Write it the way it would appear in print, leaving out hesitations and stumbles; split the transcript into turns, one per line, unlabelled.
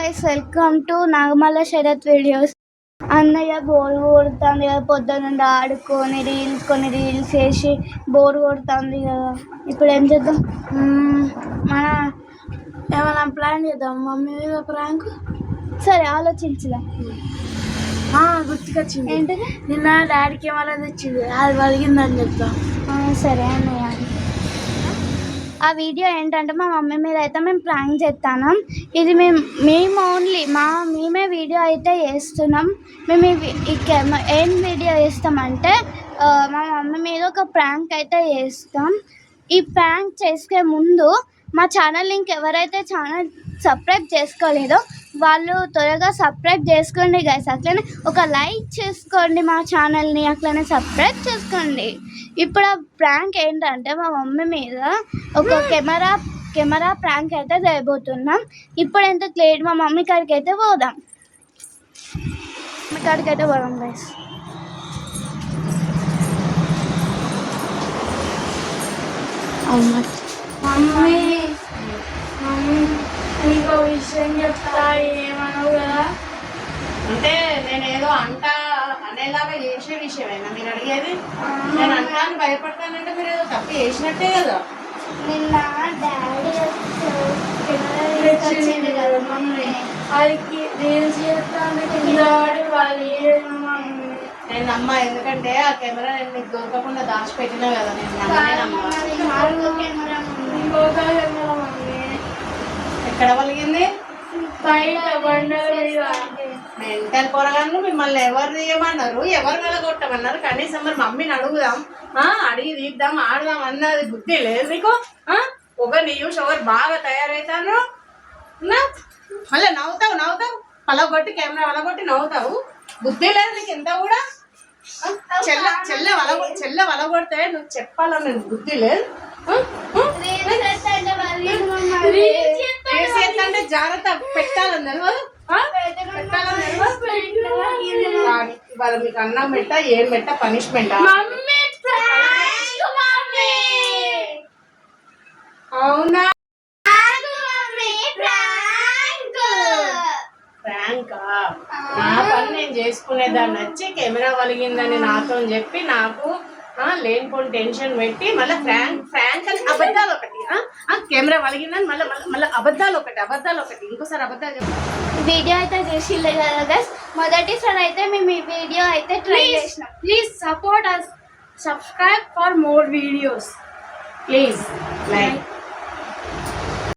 Guys, welcome to Nagamalla Sharath videos. అన్నయ్య bore కొడుతుంది కదా, పొద్దున్న ఆడుకొని రీల్స్ వేసి బోర్ కొడుతుంది కదా. ఇప్పుడు ఏం చేద్దాం? మన ఏమైనా ప్లాన్ చేద్దాం. మమ్మీ మీద ప్రాంక్. సరే, ఆలోచించుదాం.
గుర్తుకొచ్చింది.
ఏంటిది?
నిన్న డాడీకి ఏమైనా తెచ్చింది, అది వలిగిందని చెప్తా.
సరే అన్నయ్య. ఆ వీడియో ఏంటంటే మా మమ్మీ మీద అయితే మేము ప్రాంక్ చేస్తాను. ఇది మేము ఓన్లీ మేమే వీడియో అయితే చేస్తున్నాం. మేము ఏం వీడియో చేస్తామంటే మా మమ్మీ మీద ఒక ప్రాంక్ అయితే చేస్తాం. ఈ ప్రాంక్ చేసుకునే ముందు మా ఛానల్ లింక్ ఎవరైతే ఛానల్ సబ్స్క్రైబ్ చేసుకోలేదో వాళ్ళు త్వరగా సబ్స్క్రైబ్ చేసుకోండి గైస్. అట్లనే ఒక లైక్ చేసుకోండి మా ఛానల్ని, అట్లనే సబ్స్క్రైబ్ చేసుకోండి. ఇప్పుడు ఆ ప్రాంక్ ఏంటంటే మా మమ్మీ మీద ఒక కెమెరా ప్రాంక్ అయితే చేయబోతున్నాం. ఇప్పుడు ఎంత లేట్, మా మమ్మీ కాడికి అయితే పోదాం. గైస్.
మమ్మీ నీకు విషయం చెప్తా, ఏమనవు కదా?
అంటే నేను ఏదో అనేలాగా చేసే విషయమేనా మీరు అడిగేది? నేను అంటాను భయపడతానంటే మీరు ఏదో తప్పు చేసినట్టే కదా.
నిన్న డాడీ
వచ్చింది కదా మమ్మీ, అది రీల్స్ చేస్తాను డాడీ వాళ్ళు.
నేను నమ్మ, ఎందుకంటే ఆ కెమెరా నేను మీకు దొరకకుండా దాచిపెట్టినా కదా. ఎక్కడ పలిగింది? మెంటల్ పొరగాను. మిమ్మల్ని ఎవరు తీయమన్నారు, ఎవరు వెళ్ళగొట్టమన్నారు? కనీసం మరి మమ్మీని అడుగుదాం, అడిగి తీద్దాం, ఆడదాం అన్నది బుద్ధి లేదు నీకు. ఒకరిని చూసి ఒకరు బాగా తయారవుతాను, మళ్ళీ నవ్వుతావు పలగొట్టి కెమెరా వలగొట్టి నవ్వుతావు. బుద్ధి లేదు నీకు ఎంత కూడా. చెల్ల వలగొడితే నువ్వు చెప్పాలని బుద్ధి లేదు. అంటే జాగ్రత్త పెట్టాలని తెలియదు. ఇవాళ మీకు అన్నం పెట్ట, ఏం పెట్ట, పనిష్మెంట్. అవునా? ప్రాంకా? నా పని నేను చేసుకునేదాన్ని వచ్చి కెమెరా వలిగిందని నాతో చెప్పి నాకు లేనిపోని టెన్షన్ పెట్టి మళ్ళీ ఫ్రాంక్ అని అబద్ధాలు ఒకటి. కెమెరా వలిగిందని మళ్ళీ అబద్ధాలు ఒకటి ఇంకోసారి అబద్ధాలు చెప్పి
వీడియో అయితే చేసిలే కదా గైస్. మొదటిసారి అయితే మేము ఈ వీడియో అయితే ట్రై చేసినాం.
Please support us, subscribe for more videos,
please like